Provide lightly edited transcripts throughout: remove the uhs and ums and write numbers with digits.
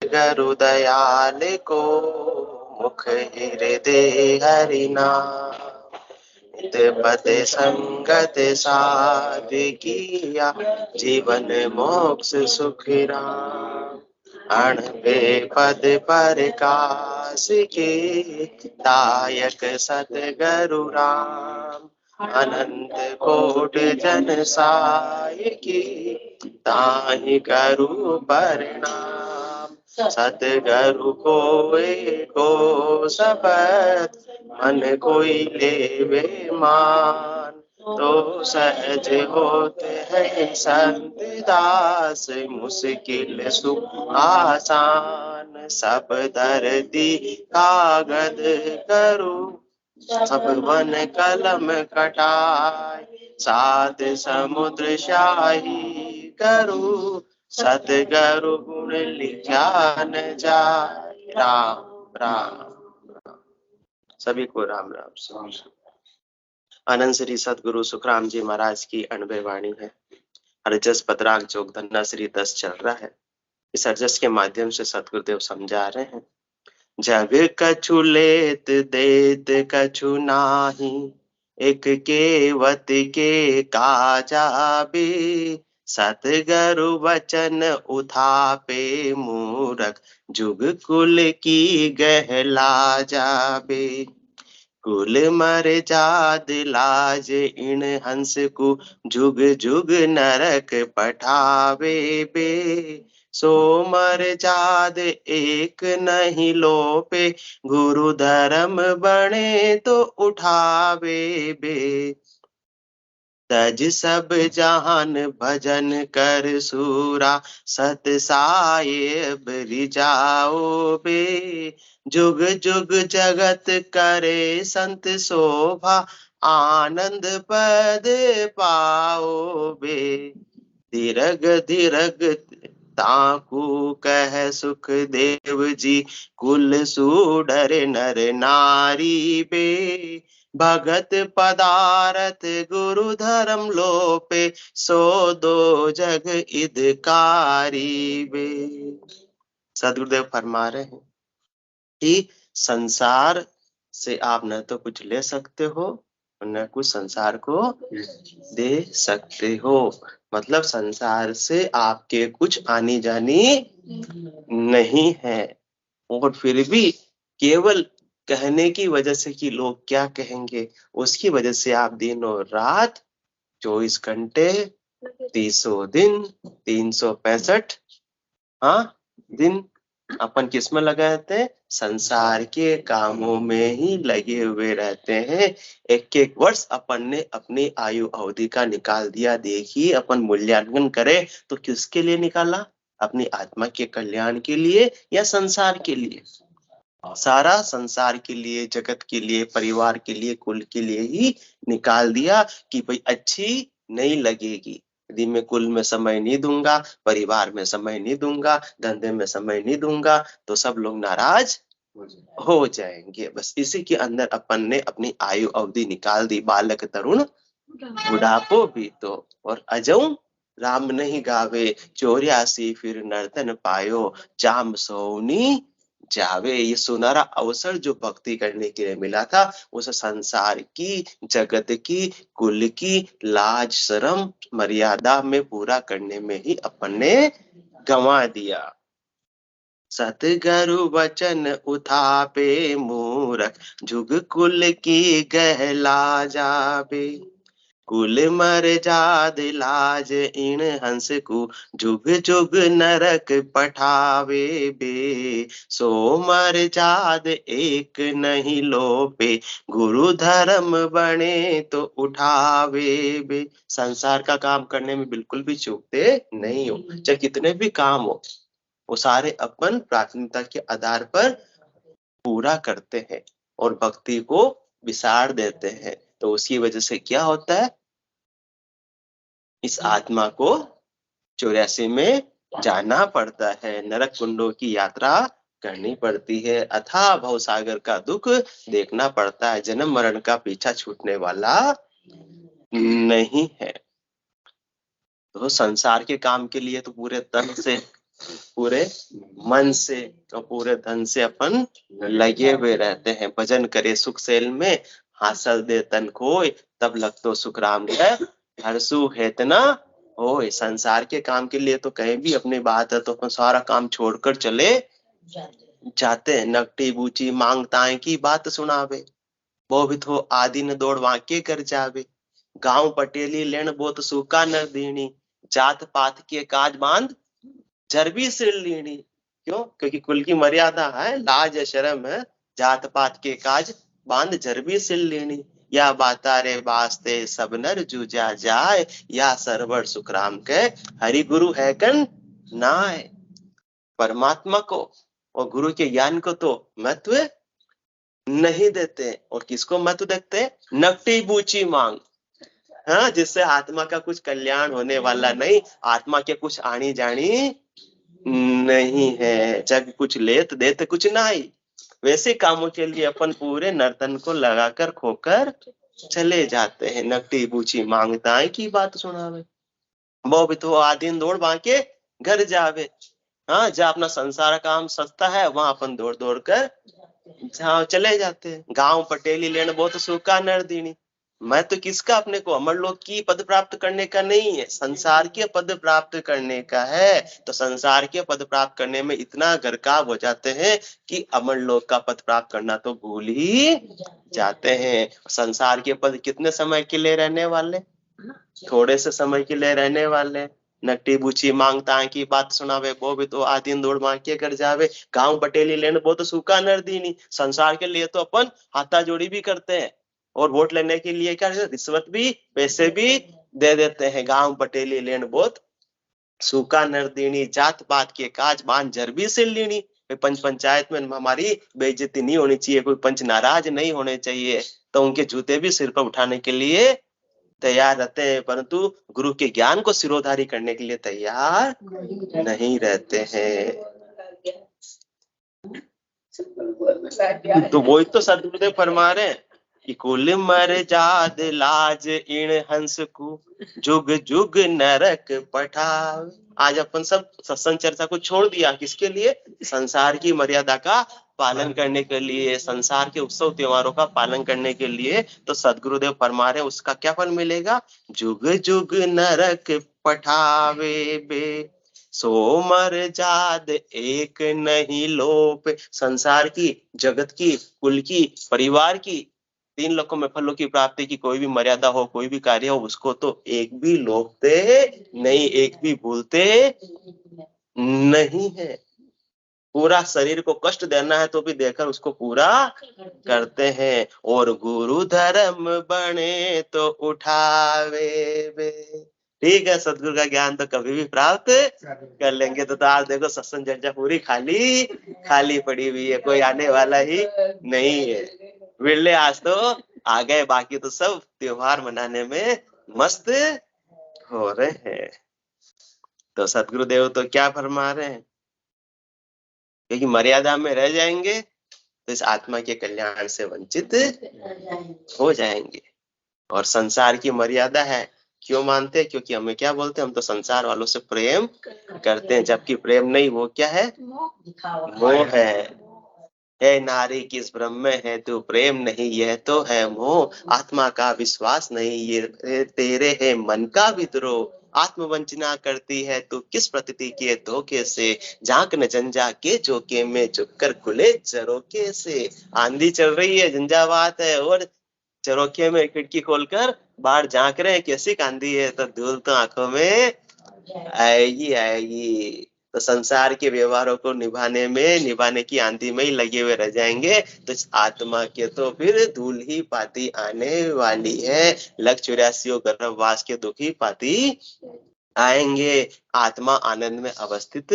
सतगुरु दयाल को मुख हृदय हरि नाम। नित पद संगत साध किया जीवन मोक्ष सुख राम। अणबे पद प्रकाश के दायक सतगुरु राम। अनंत कोट जन साय की ताहि करू प्रणाम। सतगुरु को शपथ मन कोई लेवे मान। तो सहज होते हैं संत दास मुश्किल सुख आसान। सब दर्दी कागद करो सब वन कलम कटाए। सात समुद्र शाही करो सतगुरु गुण लिखा न जाए। राम राम। सभी को राम राम। आनंद श्री सतगुरु सुखराम जी महाराज की 90 वाणी है। हरजस पदराग जोग धन्ना श्री 10 चल रहा है। इस हरजस के माध्यम से सतगुरुदेव समझा रहे हैं, जग कछु लेत देत कछु नाही। एक केवत के काजा बे। सतगुरु वचन उठापे मूरख जुग कुल की गहला जाबे। कुल मर जाद लाज इन हंस को जुग जुग नरक पठावे बे। सो मर जाद एक नहीं लोपे गुरु धर्म बने तो उठावे बे। तज सब जहान भजन कर सूरा सत साहेब रिजाओ बे। जुग जुग जगत करे संत शोभा आनंद पद पाओ बे। धीरग धीरग ताकू कह सुख देव जी कुल सूडर नर नारी बे। भगत पदारथ गुरु धर्म लोपे सो दो जग इदकारी बे। सदगुरुदेव फरमा रहे हैं कि संसार से आप न तो कुछ ले सकते हो न कुछ संसार को दे सकते हो। मतलब संसार से आपके कुछ आनी जानी नहीं है। और फिर भी केवल कहने की वजह से कि लोग क्या कहेंगे, उसकी वजह से आप दिन और रात 24 घंटे 300 दिन 365 दिन अपन किस में लगे रहते हैं? संसार के कामों में ही लगे हुए रहते हैं। एक एक वर्ष अपन ने अपनी आयु अवधि का निकाल दिया। देखिए अपन मूल्यांकन करें तो किसके लिए निकाला? अपनी आत्मा के कल्याण के लिए या संसार के लिए? सारा संसार के लिए, जगत के लिए, परिवार के लिए, कुल के लिए ही निकाल दिया कि भाई अच्छी नहीं लगेगी यदि मैं कुल में समय नहीं दूंगा, परिवार में समय नहीं दूंगा, धंधे में समय नहीं दूंगा तो सब लोग नाराज हो जाएंगे। बस इसी के अंदर अपन ने अपनी आयु अवधि निकाल दी। बालक तरुण बुढ़ापो भी तो और अजऊ राम नहीं गावे 84 फिर नर्तन पायो चाम सोनी जावे। ये सुनहरा अवसर जो भक्ति करने के लिए मिला था उस संसार की, जगत की, कुल की लाज शर्म मर्यादा में पूरा करने में ही अपन ने गंवा दिया। सतगुरु वचन उठापे मूरख जुग कुल की गहला जाबे। कुल मर जाद लाज इन हंस को जुग जुग नरक पठावे बे। सो मर जाद एक नहीं लोपे गुरु धर्म बने तो उठावे बे। संसार का काम करने में बिल्कुल भी चूकते नहीं हो, चाहे कितने भी काम हो वो सारे अपन प्राथमिकता के आधार पर पूरा करते हैं और भक्ति को विसार देते हैं। तो उसकी वजह से क्या होता है? इस आत्मा को 84 में जाना पड़ता है, नरक कुंडों की यात्रा करनी पड़ती है, अथाह भवसागर का दुख देखना पड़ता है। जन्म मरण का पीछा छूटने वाला नहीं है। तो संसार के काम के लिए तो पूरे तन से पूरे मन से और पूरे धन से अपन लगे हुए रहते हैं। भजन करे सुख सेल में, हासिल दे तन खोए, तब लगतो सुख राम है, हरसु हेतना होए। संसार के काम के लिए तो कहीं भी अपनी बात है तो अपन सारा काम छोड़कर चले जाते हैं। नकटी बूची मांगताएं की बात सुनावे, वो भी तो आदि न दौड़ वाके कर जावे। गांव पटेली लेन बोत सूका नर दीनी, जात पात के काज बांध जरबी सिर लीनी। क्यों? क्योंकि कुल की मर्यादा है, लाज शर्म है, जात पात के काज बांध जरबी सिर लीनी। या बातारे वास्ते सब नर जूझा जाए, या सरवर सुखराम के हरि गुरु है कन नाय। परमात्मा को और गुरु के ज्ञान को तो महत्व नहीं देते, और किसको महत्व देते हैं? नकटी बूची मांग, हाँ, जिससे आत्मा का कुछ कल्याण होने वाला नहीं, आत्मा के कुछ आनी जानी नहीं है। जग कुछ लेत देत कुछ नहीं। वैसे कामों के लिए अपन पूरे नर्तन को लगाकर खोकर चले जाते हैं। नकटी बूची मांगताएं की बात सुनावे, वो भी तो आदीन दौड़ बांके घर जावे। हाँ, जहाँ अपना संसार काम सस्ता है वहां अपन दौड़ दौड़ कर जहाँ चले जाते हैं। गांव पटेली लेन बहुत सूखा नर दीनी। मैं तो किसका? अपने को अमर लोक की पद प्राप्त करने का नहीं है, संसार के पद प्राप्त करने का है। तो संसार के पद प्राप्त करने में इतना गर्काब हो जाते हैं कि अमर लोक का पद प्राप्त करना तो भूल ही जाते हैं। संसार के पद कितने समय के लिए रहने वाले? थोड़े से समय के लिए रहने वाले। नकटी बूची मांगता की बात सुनावे, वो भी तो आदीन दौड़ मांग के कर जावे। गांव पटेली लेन वो तो सूखा नर दीनी। संसार के लिए तो अपन हाथा जोड़ी भी करते हैं, और वोट लेने के लिए क्या रिश्वत भी, पैसे भी दे देते हैं। गांव पटेली लेन बहुत सूखा नर दीनी, जात पात के काज मान जरबी से लीनी। पंच पंचायत में हमारी बेइज्जती नहीं होनी चाहिए, कोई पंच नाराज नहीं होने चाहिए, तो उनके जूते भी सिर पर उठाने के लिए तैयार रहते हैं, परंतु गुरु के ज्ञान को सिरोधारी करने के लिए तैयार नहीं रहते हैं। तो वही तो सदगुरुदेव फरमा रहे हैं कि कुल मर जाद लाज इन हंस को, जुग जुग नरक पठाव। आज अपन सब सत्संग चर्चा को छोड़ दिया, किसके लिए? संसार की मर्यादा का पालन करने के लिए, संसार के उत्सव त्योहारों का पालन करने के लिए। तो सदगुरुदेव फरमा रहे उसका क्या फल मिलेगा? जुग जुग नरक पठावे बे, सो मर जाद एक नहीं लोप। संसार की, जगत की, कुल की, परिवार की, तीन लोकों में फलों की प्राप्ति की कोई भी मर्यादा हो, कोई भी कार्य हो, उसको तो एक भी लोपते नहीं, एक भी भूलते नहीं है। पूरा शरीर को कष्ट देना है तो भी देकर उसको पूरा करते हैं। और गुरु धर्म बने तो उठावे बे। ठीक है, सदगुरु का ज्ञान तो कभी भी प्राप्त कर लेंगे। तो आज देखो सत्संग चर्चा पूरी खाली खाली पड़ी हुई है, कोई आने वाला ही नहीं है। बिरले आज तो आ गए, बाकी तो सब त्योहार मनाने में मस्त हो रहे हैं। तो सदगुरुदेव तो क्या फरमा रहे हैं? क्योंकि मर्यादा में रह जाएंगे तो इस आत्मा के कल्याण से वंचित हो जाएंगे। और संसार की मर्यादा है, क्यों मानते हैं? क्योंकि हमें क्या बोलते हैं? हम तो संसार वालों से प्रेम करते हैं, जबकि प्रेम नहीं, वो क्या है? मोह है नारी किस भ्रम में है तू, प्रेम नहीं यह तो है मोह। आत्मा का विश्वास नहीं ये तेरे है मन का विद्रोह। आत्मवंचना करती है तू किस प्रतीति के धोखे से, झांक न झंझा के झोंके में झुककर खुले झरोखे से। आंधी चल रही है, झंझावात है, और झरोखे में खिड़की खोलकर बाहर झांक रहे हैं, कैसी आंधी है, तो धूल तो आंखों में आएगी आएगी। तो संसार के व्यवहारों को निभाने की आंधी में ही लगे हुए रह जाएंगे, तो इस आत्मा के तो फिर धूल ही पाती आने वाली है। लग 84 गर्भवास के दुख ही पाती आएंगे। आत्मा आनंद में अवस्थित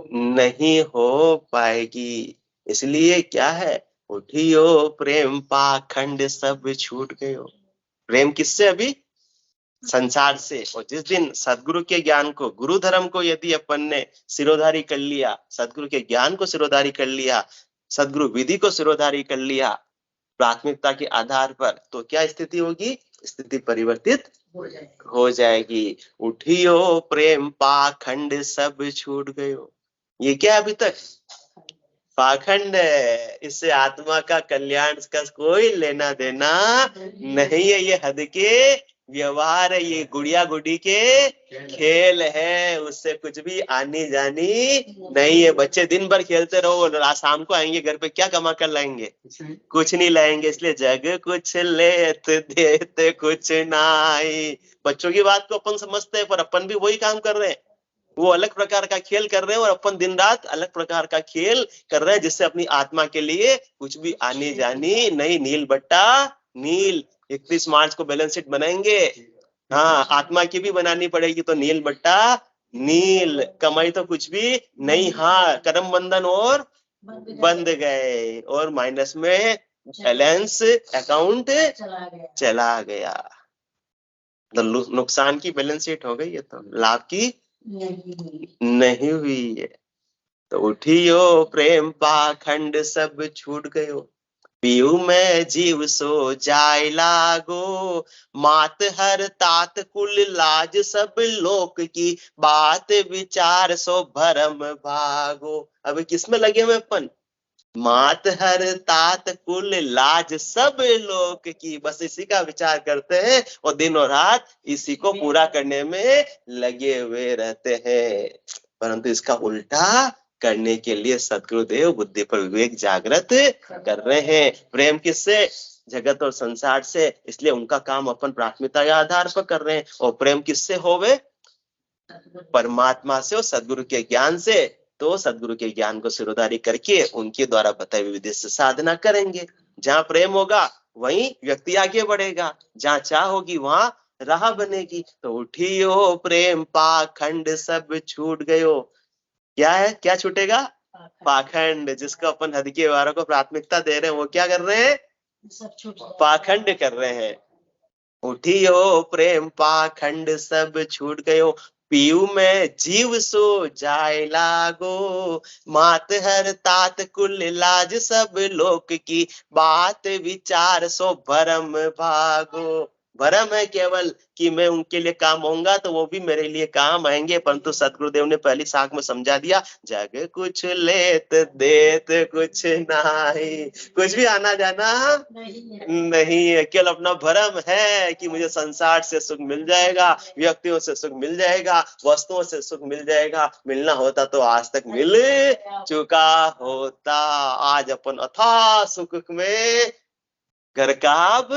नहीं हो पाएगी। इसलिए क्या है? उठियो प्रेम पाखंड सब छूट गयो। प्रेम किससे? अभी संसार से। और जिस दिन सदगुरु के ज्ञान को, गुरु धर्म को यदि अपन ने सिरोधारी कर लिया, सदगुरु के ज्ञान को सिरोधारी कर लिया, सदगुरु विधि को सिरोधारी कर लिया प्राथमिकता के आधार पर, तो क्या स्थिति होगी? स्थिति परिवर्तित हो जाएगी। उठियो प्रेम पाखंड सब छूट गयो। ये क्या अभी तक पाखंड है, इससे आत्मा का कल्याण का कोई लेना देना नहीं है। ये हद के व्यवहार है, ये गुड़िया गुड़ी के खेल है, उससे कुछ भी आनी जानी नहीं है। बच्चे दिन भर खेलते रहो, शाम को आएंगे घर पे, क्या कमा कर लाएंगे? कुछ नहीं लाएंगे। इसलिए जग कुछ लेत देते कुछ नहीं। बच्चों की बात को अपन समझते हैं, पर अपन भी वही काम कर रहे हैं। वो अलग प्रकार का खेल कर रहे हैं और अपन दिन रात अलग प्रकार का खेल कर रहे हैं, जिससे अपनी आत्मा के लिए कुछ भी आनी जानी नहीं। नील बट्टा नील। 31 मार्च को बैलेंस शीट बनाएंगे। हाँ, आत्मा की भी बनानी पड़ेगी, तो नील बट्टा नील। कमाई तो कुछ भी नहीं। हाँ, कर्म बंधन और बंद गए और माइनस में बैलेंस अकाउंट चला गया। तो नुकसान की बैलेंस शीट हो गई है, तो लाभ की नहीं हुई है। तो उठियो प्रेम पाखंड सब छूट गयो। पीऊ में जीव सो जाय लागो। मात हर तात कुल लाज सब लोक की। बात विचार सो भरम भागो। अभी किसमें लगे हुए अपन? मात हर तात कुल लाज सब लोक की। बस इसी का विचार करते हैं और दिन और रात इसी को पूरा करने में लगे हुए रहते हैं। परंतु इसका उल्टा करने के लिए सद्गुरुदेव बुद्धि पर विवेक जागृत कर रहे हैं। प्रेम किससे? जगत और संसार से। इसलिए उनका काम अपन प्राथमिकता के आधार पर कर रहे हैं। और प्रेम किससे होवे? परमात्मा से और सद्गुरु के ज्ञान से। तो सद्गुरु के ज्ञान को सिरोधारी करके उनके द्वारा बताई हुई विधि से साधना करेंगे। जहाँ प्रेम होगा वहीं व्यक्ति आगे बढ़ेगा, जहाँ चाह होगी वहां राह बनेगी। तो उठियो प्रेम पाखंड सब छूट गयो। क्या है? क्या छूटेगा? पाखंड। जिसको अपन हद के व्यवहारों को प्राथमिकता दे रहे हैं, वो क्या कर रहे हैं? पाखंड कर रहे हैं। उठियो प्रेम पाखंड सब छूट गयो। पीऊ में जीव सो जाय लागो। मात हर तात कुल लाज सब लोक की। बात विचार सो भरम भागो। भरम है केवल कि मैं उनके लिए काम होऊंगा तो वो भी मेरे लिए काम आएंगे, परंतु सतगुरुदेव ने पहली साख में समझा दिया, जग कुछ लेत देत कुछ नहीं। कुछ भी आना जाना नहीं है। केवल अपना भरम है कि मुझे संसार से सुख मिल जाएगा, व्यक्तियों से सुख मिल जाएगा, वस्तुओं से सुख मिल जाएगा। मिलना होता तो आज तक मिल चुका होता। आज अपन अथाह सुख में गर्काब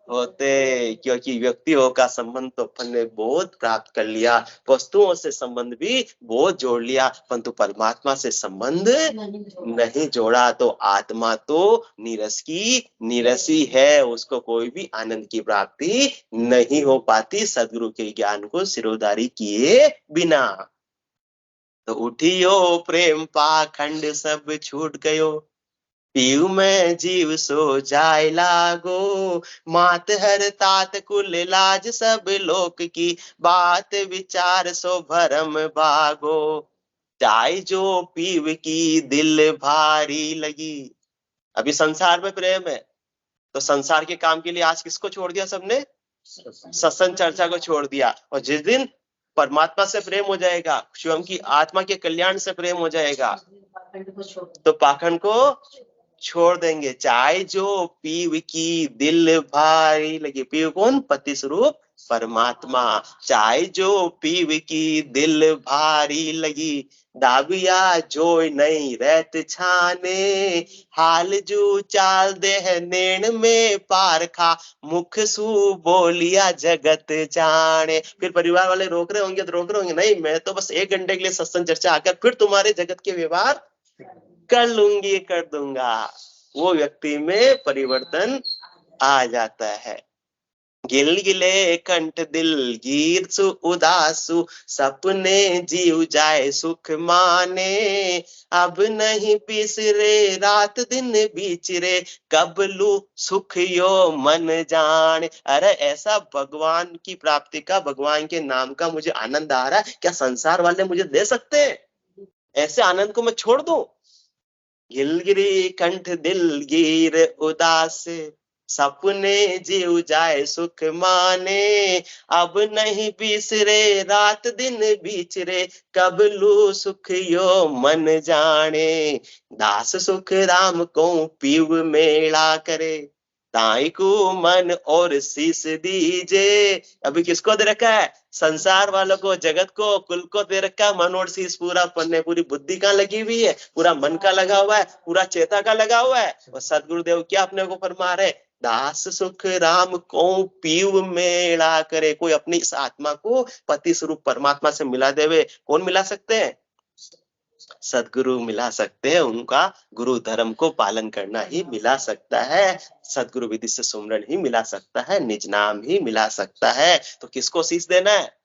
होते, क्योंकि व्यक्तियों का संबंध तो अपन ने बहुत प्राप्त कर लिया, वस्तुओं से संबंध भी बहुत जोड़ लिया, परंतु परमात्मा से संबंध नहीं जोड़ा। तो आत्मा तो नीरस की नीरसी है, उसको कोई भी आनंद की प्राप्ति नहीं हो पाती सदगुरु के ज्ञान को सिरोधारी किए बिना। तो उठियो प्रेम पाखंड सब छूट गयो। पीऊ में जीव सो जाय लागो। मात हर तात कुल लाज सब लोक की। बात विचार सो भरम भागो। चाय जो पीव की दिल भारी लगी। अभी संसार में प्रेम है, तो संसार के काम के लिए आज किसको छोड़ दिया सबने? सत्संग चर्चा को छोड़ दिया। और जिस दिन परमात्मा से प्रेम हो जाएगा, स्वयं की आत्मा के कल्याण से प्रेम हो जाएगा, तो पाखंड को छोड़ देंगे। चाय जो पीव की दिल भारी लगी। पीव कौन? पति स्वरूप परमात्मा। चाय जो पीव की दिल भारी लगी। दाबिया जोय नहीं रहत छाने। हाल जू चाल देह नैन में पारखा। मुख सु बोलिया जगत जाने। फिर परिवार वाले रोक रहे होंगे तो रोक रहे होंगे, नहीं मैं तो बस 1 घंटे के लिए सत्संग चर्चा आकर फिर तुम्हारे जगत के व्यवहार कर लूंगी, कर दूंगा। वो व्यक्ति में परिवर्तन आ जाता है। गिल गिले कंठ दिल गीर सु उदासु। सपने जीव जाए सुख माने। अब नहीं बिसरे रात दिन बिचरे। कब लू सुख यो मन जाने। अरे ऐसा भगवान की प्राप्ति का, भगवान के नाम का मुझे आनंद आ रहा है, क्या संसार वाले मुझे दे सकते हैं? ऐसे आनंद को मैं छोड़ दूं? गिलगिरी कंठ दिल गिर उदास। सपने जीव जाए सुख माने, अब नहीं बिसरे रात दिन बिछरे, कब लू सुख यो मन जाने। दास सुख राम को पीव मेला करे, ताई को मन और शीश दीजे। अभी किसको दे रखा है? संसार वालों को, जगत को, कुल को दे रखा है मन और शीश। पूरा पन्ने, पूरी बुद्धि कहाँ लगी हुई है? पूरा मन का लगा हुआ है, पूरा चेता का लगा हुआ है। और सदगुरुदेव क्या अपने को फरमा रहे? दास सुख राम को पीव मेला करे। कोई अपनी इस आत्मा को पति स्वरूप परमात्मा से मिला देवे। कौन मिला सकते हैं? सदगुरु मिला सकते हैं। उनका गुरु धर्म को पालन करना ही मिला सकता है। सदगुरु विधि से सुमरन ही मिला सकता है, निज नाम ही मिला सकता है। तो किसको शीश देना है?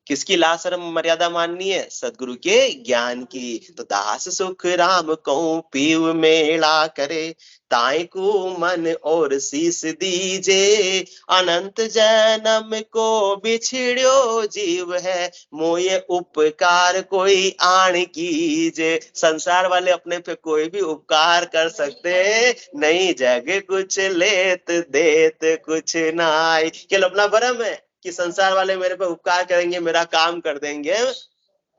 किसकी लाशरम मर्यादा माननी है? सदगुरु के ज्ञान की। तो दास सुख राम को पीव मेला करे, ताई को मन और शीश दीजे। अनंत जन्म को बिछड़ियो जीव है, मोये उपकार कोई आण कीजे। संसार वाले अपने पे कोई भी उपकार कर सकते नहीं, जग कुछ लेत देत कुछ नाई। केवल अपना भरम है कि संसार वाले मेरे पे उपकार करेंगे, मेरा काम कर देंगे,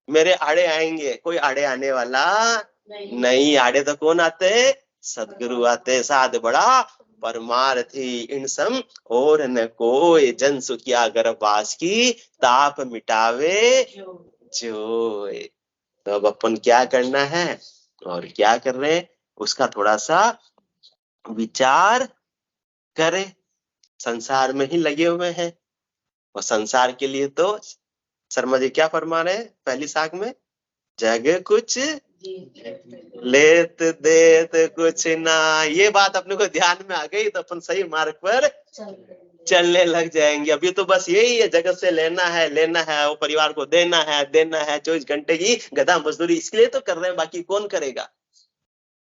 मेरे आड़े आएंगे। कोई आड़े आने वाला नहीं। आड़े तो कौन आते? सदगुरु आते। साध बड़ा परमार्थी इन सम और न कोई, जन सुखिया गर्भवास की ताप मिटावे जोय। तो अब अपन क्या करना है और क्या कर रहे हैं उसका थोड़ा सा विचार करें। संसार में ही लगे हुए हैं और संसार के लिए तो शर्मा जी क्या फरमा रहे हैं पहली साख में? जग कुछ लेत देत कुछ ना। ये बात अपने को ध्यान में आ गई तो अपन सही मार्ग पर चलने लग जाएंगे। अभी तो बस यही है, जगत से लेना है, वो परिवार को देना है 24 घंटे की गधा मजदूरी इसके लिए तो कर रहे हैं, बाकी कौन करेगा?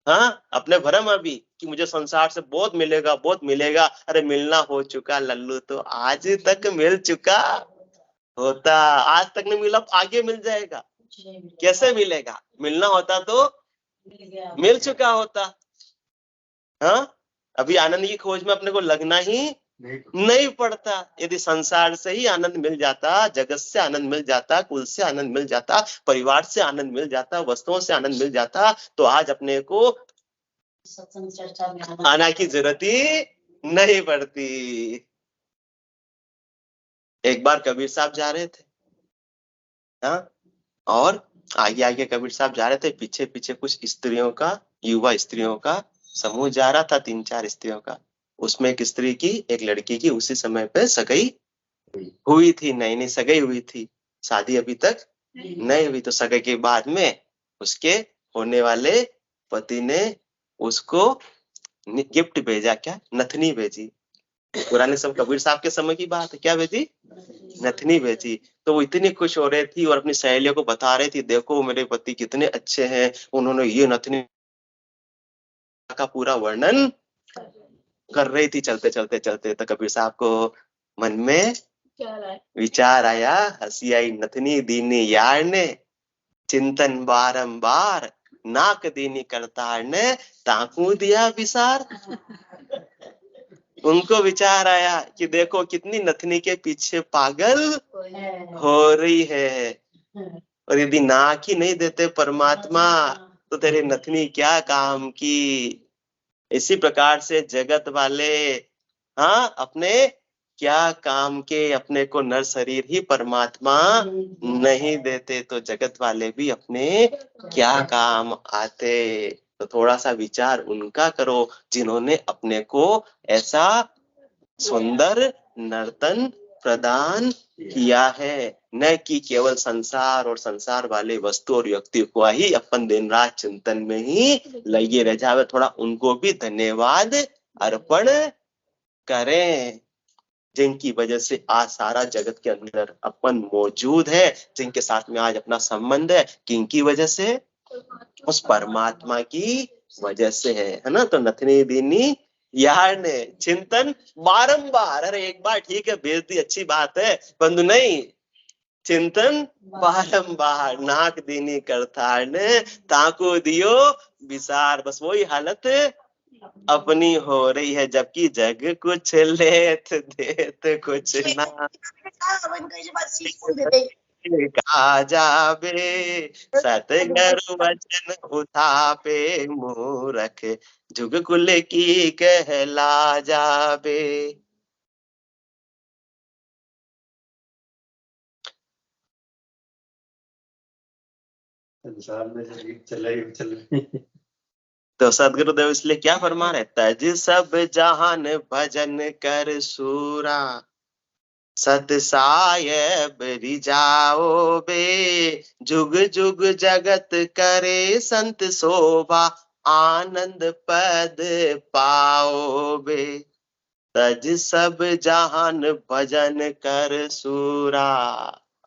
हाँ, अपने भरम अभी कि मुझे संसार से बहुत मिलेगा। अरे मिलना हो चुका लल्लू, तो आज तक मिल चुका होता। आज तक नहीं मिला, आगे मिल जाएगा। कैसे मिलेगा? मिलना होता तो मिल चुका होता। हाँ, अभी आनंद की खोज में अपने को लगना ही नहीं पड़ता। यदि संसार से ही आनंद मिल जाता, जगत से आनंद मिल जाता, कुल से आनंद मिल जाता, परिवार से आनंद मिल जाता, वस्तुओं से आनंद मिल जाता, तो आज अपने को आना की जरूरत ही नहीं पड़ती। एक बार कबीर साहब जा रहे थे, हाँ, और आगे आगे कबीर साहब जा रहे थे, पीछे पीछे कुछ स्त्रियों का, युवा स्त्रियों का समूह जा रहा था, 3-4 स्त्रियों का। उसमें एक स्त्री की, एक लड़की की उसी समय पे सगाई हुई थी। नई सगाई हुई थी, शादी अभी तक नहीं हुई। तो सगाई के बाद में उसके होने वाले पति ने उसको गिफ्ट भेजा। क्या? नथनी भेजी। पुराने सब कबीर साहब के समय की बात है। क्या भेजी? नथनी भेजी। तो वो इतनी खुश हो रही थी और अपनी सहेलियों को बता रही थी, देखो मेरे पति कितने अच्छे हैं, उन्होंने ये नथनी का पूरा वर्णन कर रही थी। चलते चलते तो कबीर साहब को मन में विचार आया, हंसी आई। नथनी दीनी यार ने, चिंतन बारंबार, नाक दीनी करतार ने, ताकू दिया विसार। उनको विचार आया कि देखो कितनी नथनी के पीछे पागल हो रही है, और यदि नाक ही नहीं देते परमात्मा तो तेरी नथनी क्या काम की। इसी प्रकार से जगत वाले, हाँ, अपने क्या काम के, अपने को नर शरीर ही परमात्मा नहीं देते तो जगत वाले भी अपने क्या काम आते। तो थोड़ा सा विचार उनका करो जिन्होंने अपने को ऐसा सुंदर नर्तन प्रदान किया है, न कि केवल संसार और संसार वाले वस्तु और व्यक्ति को ही अपन दिन रात चिंतन में ही लगे रह जावे। थोड़ा उनको भी धन्यवाद अर्पण करें, जिनकी वजह से आज सारा जगत के अंदर अपन मौजूद है, जिनके साथ में आज अपना संबंध है, किनकी वजह से? उस परमात्मा की वजह से है ना। तो नथनी दीनी यार ने, चिंतन बारंबार। अरे एक बार ठीक है, बेइज्जती अच्छी बात है, परंतु नहीं, चिंतन बारंबार, नाक दीनी करतार ने, ताको दियो विसार। बस वही हालत अपनी हो रही है, जबकि जग कुछ लेत देत कुछ ना कहा जाबे। सतगरु वचन उठापे मूरख, जुग कुल की कहला जाबे। संसार में चले। तो सदगुरुदेव इसलिए क्या फरमा रहे, तज सब जहान भजन कर सूरा, सत साहेब रिजाओ बे। जुग जुग जगत करे संत शोभा, आनंद पद पाओ बे। तज सब जहान भजन कर सूरा।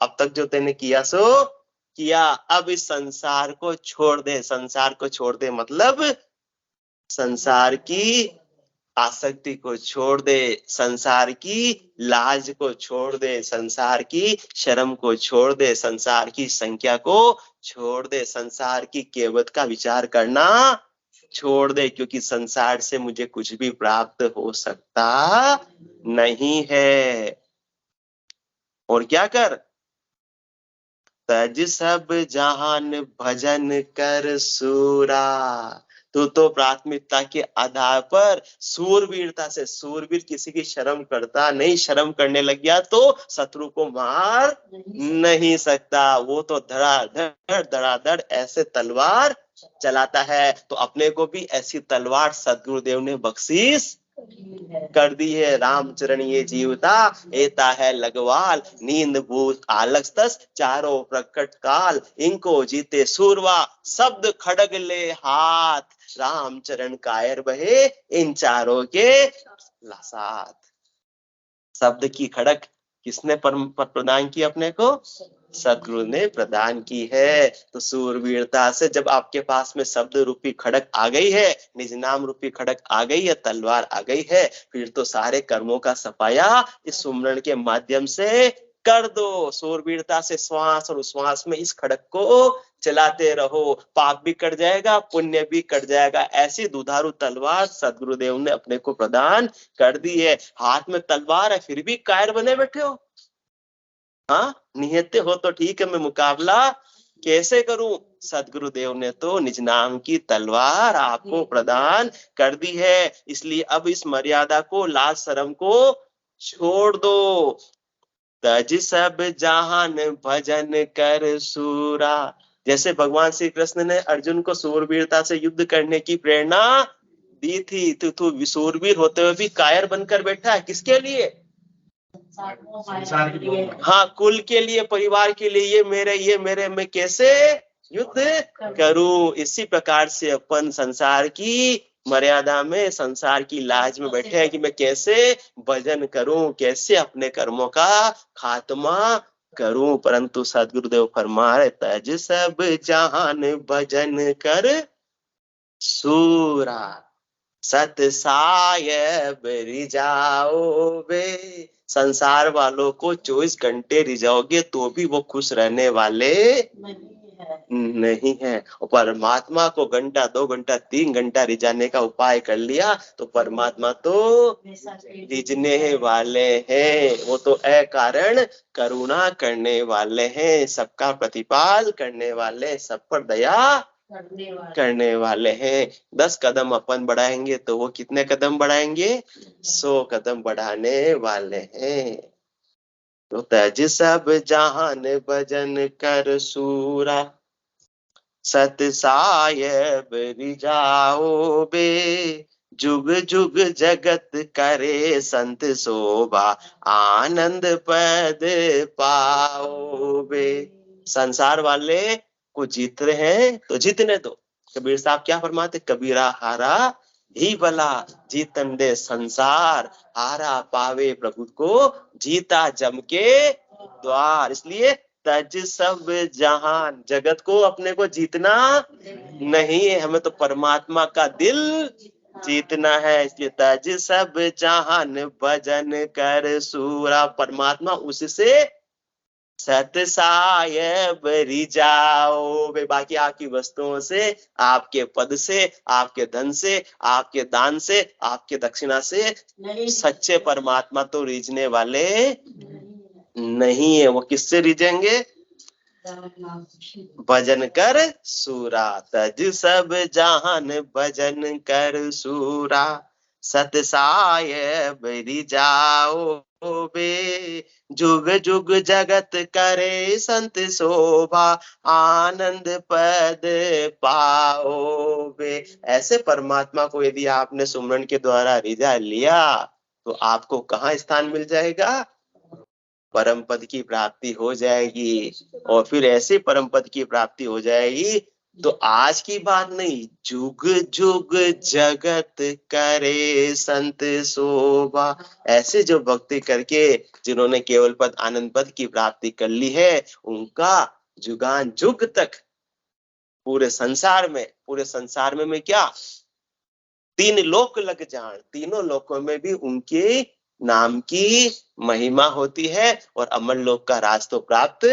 अब तक जो तेने किया सो किया, अब इस संसार को छोड़ दे। संसार को छोड़ दे मतलब संसार की आसक्ति को छोड़ दे, संसार की लाज को छोड़ दे, संसार की शर्म को छोड़ दे, संसार की संख्या को छोड़ दे, संसार की केवट का विचार करना छोड़ दे, क्योंकि संसार से मुझे कुछ भी प्राप्त हो सकता नहीं है। और क्या कर, तज सब जहान भजन कर सूरा। तो प्राथमिकता के आधार पर सूरवीरता से, सूरवीर किसी की शर्म करता नहीं, शर्म करने लग गया तो शत्रु को मार नहीं सकता। वो तो धड़ाधड़ ऐसे तलवार चलाता है। तो अपने को भी ऐसी तलवार सदगुरुदेव ने बख्शीश कर दी है। रामचरण ये जीवता एता है लगवाल, नींद भूत आलस तस चारों प्रकट काल। इनको जीते सूरवा, शब्द खड़ग ले हाथ। रामचरण कायर बहे इन चारों के साथ। शब्द की खड़क किसने प्रदान की अपने को, सदगुरु ने प्रदान की है। तो सूरवीरता से जब आपके पास में शब्द रूपी खड़क आ गई है, निज नाम रूपी खड़क आ गई है, तलवार आ गई है, फिर तो सारे कर्मों का सफाया इस सुमरण के माध्यम से कर दो। सूरवीरता से श्वास और उश्वास में इस खड़क को चलाते रहो, पाप भी कट जाएगा, पुण्य भी कट जाएगा। ऐसी दुधारू तलवार सदगुरुदेव ने अपने को प्रदान कर दी है। हाथ में तलवार है फिर भी कायर बने बैठे हो। हाँ, निहत्ते हो तो ठीक है, मैं मुकाबला कैसे करूं। सदगुरुदेव ने तो निज नाम की तलवार आपको प्रदान कर दी है। इसलिए अब इस मर्यादा को, लाज शर्म को छोड़ दो। तज सब जहान भजन कर सूरा। जैसे भगवान श्री कृष्ण ने अर्जुन को सूरवीरता से युद्ध करने की प्रेरणा दी थी, तो तू सूरवीर होते हुए भी कायर बनकर बैठा है, किसके लिए, हाँ, कुल के लिए, परिवार के लिए। ये मेरे मैं कैसे युद्ध करूं। इसी प्रकार से अपन संसार की मर्यादा में, संसार की लाज में बैठे हैं कि मैं कैसे भजन करूं, कैसे अपने कर्मों का खात्मा करूं। परंतु सदगुरुदेव फरमा रहे, तज सब जहान भजन कर सूरा, सत साहेब रिजाओ बे। संसार वालों को 24 घंटे रिझाओगे तो भी वो खुश रहने वाले नहीं है। और परमात्मा को घंटा, 2 घंटा, 3 घंटा रिझाने का उपाय कर लिया तो परमात्मा तो रिझने वाले हैं। वो तो अकारण करुणा करने वाले हैं, सबका प्रतिपाल करने वाले, सब पर दया करने वाले हैं। 10 कदम अपन बढ़ाएंगे तो वो कितने कदम बढ़ाएंगे, 100 कदम बढ़ाने वाले हैं। तो तज सब जहान भजन कर सूरा, सत साहेब रिजाओ बे। जुग जुग जगत करे संत शोभा, आनंद पद पाओ बे। संसार वाले को जीत रहे हैं तो जीतने दो। कबीर साहब क्या फरमाते, कबीरा हारा ही भला, जीतन दे संसार, हारा पावे प्रभु को, जीता जम के द्वार। इसलिए तज सब जहान, जगत को अपने को जीतना नहीं है, हमें तो परमात्मा का दिल जीतना है। इसलिए तज सब जहान भजन कर सूरा, परमात्मा उससे सत साहेब रिजाओ वे। बाकी आपकी वस्तुओं से, आपके पद से, आपके धन से, आपके दान से, आपके दक्षिणा से सच्चे परमात्मा तो रीझने वाले नहीं है। वो किससे रीझेंगे? भजन कर सूरा, तज सब जहान भजन कर सूरा। सत साहेब रिजाओ बे, जुग जुग जगत करे संत शोभा, आनंद पद पाओ बे। ऐसे परमात्मा को यदि आपने सुमरन के द्वारा रिझा लिया तो आपको कहाँ स्थान मिल जाएगा? परम पद की प्राप्ति हो जाएगी। और फिर ऐसे परम पद की प्राप्ति हो जाएगी तो आज की बात नहीं, जुग जुग जगत करे संत शोभा। ऐसे जो भक्ति करके जिन्होंने केवल पद आनंद पद की प्राप्ति कर ली है, उनका जुगान जुग तक पूरे संसार में क्या 3 लोक लग जान, तीनों लोकों में भी उनके नाम की महिमा होती है और अमर लोक का राज तो प्राप्त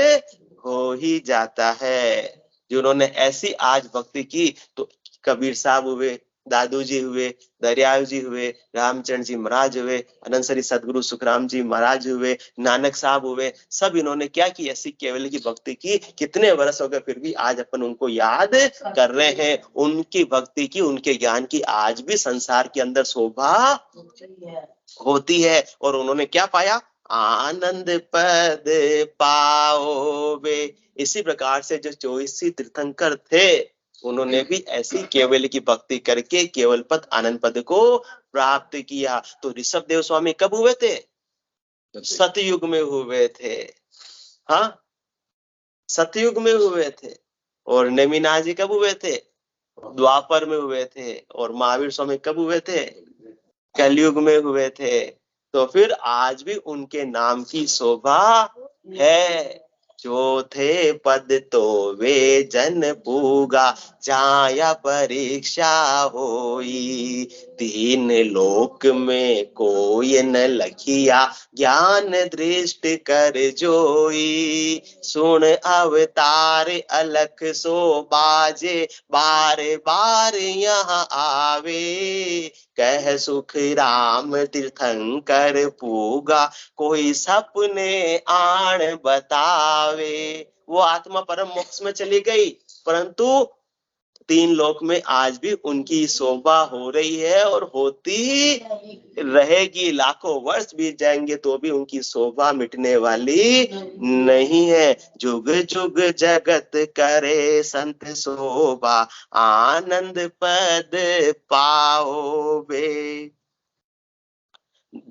हो ही जाता है। जिन्होंने ऐसी आज भक्ति की तो कबीर साहब हुए, दादू जी हुए, दरियाव जी हुए, रामचंद्र जी महाराज हुए, अनंतसरी सदगुरु सुखराम जी महाराज हुए, नानक साहब हुए, सब इन्होंने क्या की? ऐसी केवल की भक्ति की। कितने वर्ष हो गए फिर भी आज अपन उनको याद कर रहे हैं। उनकी भक्ति की, उनके ज्ञान की आज भी संसार के अंदर शोभा होती है। और उन्होंने क्या पाया? आनंद पद पाओ वे। इसी प्रकार से जो 24 तीर्थंकर थे, उन्होंने भी ऐसी केवल की भक्ति करके केवल पद आनंद पद को प्राप्त किया। तो ऋषभ देव स्वामी कब हुए थे? सतयुग में हुए थे। हाँ, सतयुग में हुए थे। और नेमिनाथ जी कब हुए थे? द्वापर में हुए थे। और महावीर स्वामी कब हुए थे? कलयुग में हुए थे। तो फिर आज भी उनके नाम की शोभा है। जो थे पद तो वे जन पूगा, जाया परीक्षा होई, 3 लोक में कोई न लखिया, ज्ञान दृष्टि कर जोई, सुन अवतार अलख सो बाजे, बार बार यहाँ आवे, कह सुख राम तीर्थंकर पूगा, कोई सपने आण बतावे। वो आत्मा परम मोक्ष में चली गई, परंतु 3 लोक में आज भी उनकी शोभा हो रही है और होती रहेगी। लाखों वर्ष बीत जाएंगे तो भी उनकी शोभा मिटने वाली नहीं है। जुग जुग जगत करे संत शोभा, आनंद पद पाओ बे।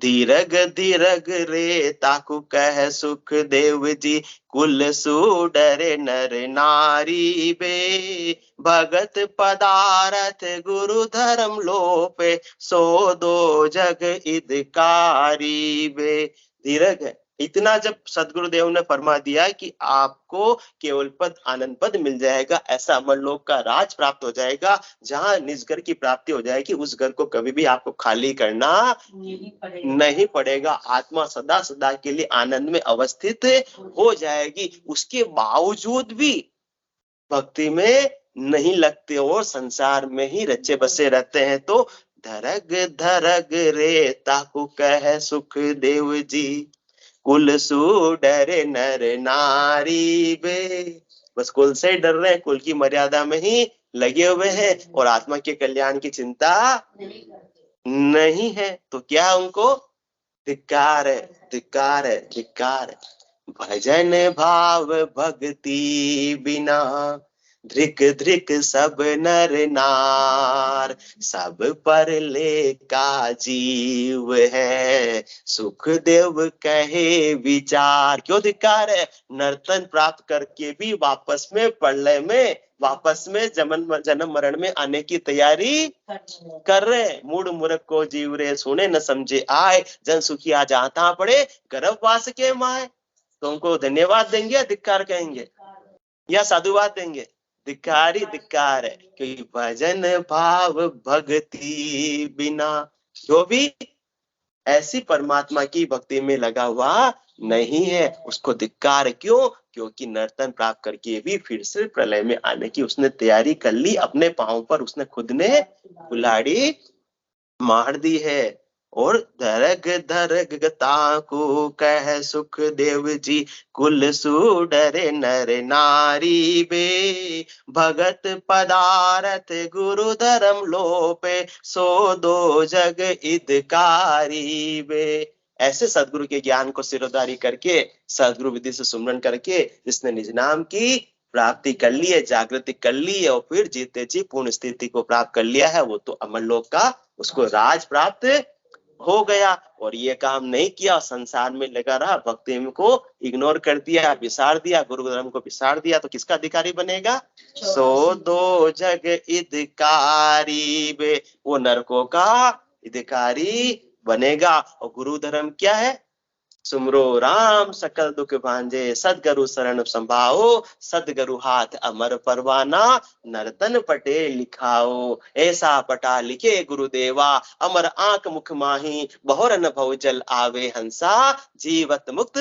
धीरग धीरग रे ताकू कह सुख देव जी, कुल सुडरे नर नारी बे, भगत पदारथ गुरु धर्म लोपे, सो दो जग इदकारी बे। धीरग है इतना, जब सदगुरुदेव ने फरमा दिया कि आपको केवल पद आनंद पद मिल जाएगा, ऐसा अमर लोक का राज प्राप्त हो जाएगा, जहां निज घर की प्राप्ति हो जाएगी, उस घर को कभी भी आपको खाली करना नहीं पड़ेगा। आत्मा सदा सदा के लिए आनंद में अवस्थित हो जाएगी। उसके बावजूद भी भक्ति में नहीं लगते और संसार में ही रचे बसे रहते हैं। तो धरग धरग रे ताकू कह सुख देव जी, कुल सु डरे नर नारी बे। बस कुल से डर रहे हैं, कुल की मर्यादा में ही लगे हुए हैं और आत्मा के कल्याण की चिंता नहीं है। तो क्या उनको धिक्कार है, धिक्कार है, धिक्कार है। भजन भाव भक्ति बिना, ध्रिक ध्रिक सब नर नार, सब पर ले का जीव है, सुख देव कहे विचार। क्यों धिक्कार है? नर्तन प्राप्त करके भी वापस में प्रलय में, वापस में जन्म मरण में आने की तैयारी कर रहे। मूड मूर्ख को जीव रे, सुने न समझे आए, जन सुखिया जाता पड़े, गर्भवास के माए। तो उनको धन्यवाद देंगे या धिक्कार कहेंगे या साधुवाद देंगे? धिक्कार ही धिक्कार है। क्योंकि भजन भाव भक्ति बिना, जो भी ऐसी परमात्मा की भक्ति में लगा हुआ नहीं है, उसको धिक्कार। क्यों? क्योंकि नर्तन प्राप्त करके भी फिर से प्रलय में आने की उसने तैयारी कर ली, अपने पांव पर उसने खुद ने कुल्हाड़ी मार दी है। और धरग धरग ताकू कह सुख देव जी, कुल सुडरे नर नारी बे, भगत पदारथ गुरु धर्म लोपे, सो दो जग इदकारी बे। ऐसे सदगुरु के ज्ञान को सिरोधारी करके, सदगुरु विधि से सुमरन करके जिसने निज नाम की प्राप्ति कर ली है, जागृति कर ली है, और फिर जीते जी पूर्ण स्थिति को प्राप्त कर लिया है, वो तो अमर लोक का उसको राज प्राप्त हो गया। और ये काम नहीं किया, संसार में लगा रहा, भक्ति को इग्नोर कर दिया, विसार दिया, गुरु धर्म को विसार दिया, तो किसका अधिकारी बनेगा? सो दो जग इदकारी बे, वो नरकों का अधिकारी बनेगा। और गुरु धर्म क्या है? सुमरो राम सकल दुख भांजे, सदगुरु शरण संभाओ, सदगुरु हाथ अमर परवाना, नर्तन पटे लिखाओ। ऐसा पटा लिखे गुरुदेवा, अमर आंख मुख माही, बहुर न भव जल आवे हंसा, जीवत मुक्त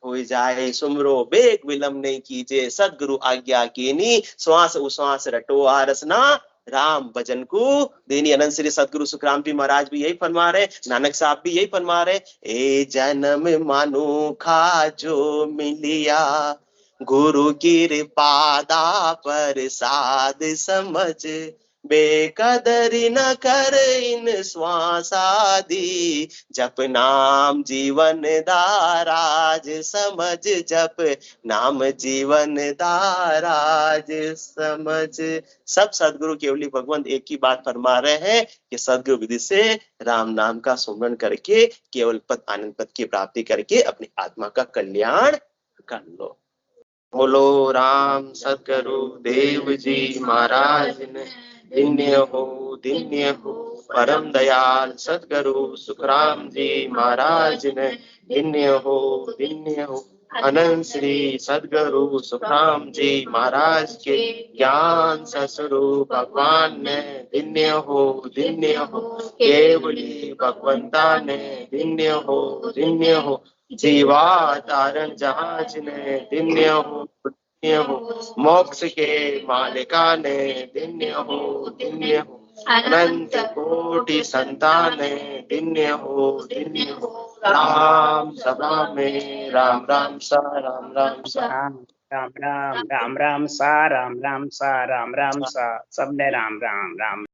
हो जाए। सुमरो बेग विलंब नहीं कीजे, सदगुरु आज्ञा कीनी, श्वास उश्वास रटो आरसना, राम भजन को देनी। अनंत श्री सदगुरु सुखराम जी महाराज भी यही फरमा रहे, नानक साहब भी यही फरमा रहे। ए जन्म मनुखा जो मिलिया, गुरु कृपादा प्रसाद समझ, बेकदरी न कर इन श्वासादि, जप नाम जीवन दाराज समझ, जप नाम जीवन दाराज समझ। सब सदगुरु केवली भगवंत एक ही बात फरमा रहे हैं कि सदगुरु विधि से राम नाम का सुमरन करके केवल पद आनंद पद की प्राप्ति करके अपनी आत्मा का कल्याण कर लो। बोलो राम सदगुरु देव जी महाराज ने, धन्य हो परम दयाल सदगुरु सुखराम जी महाराज ने, धन्य हो अनंत श्री सदगुरु सुखराम जी महाराज के ज्ञान ससुरु भगवान ने, धन्य हो केवली भगवंता ने, धन्य हो जीवा तारण जहाज ने, धन्य हो मोक्ष के मालिका ने, धन्य हो अनंत कोटि संतान ने, धन्य हो राम सभा में राम राम सा, राम राम सा, राम राम सा, राम राम सा, राम राम सा, सबने राम राम राम।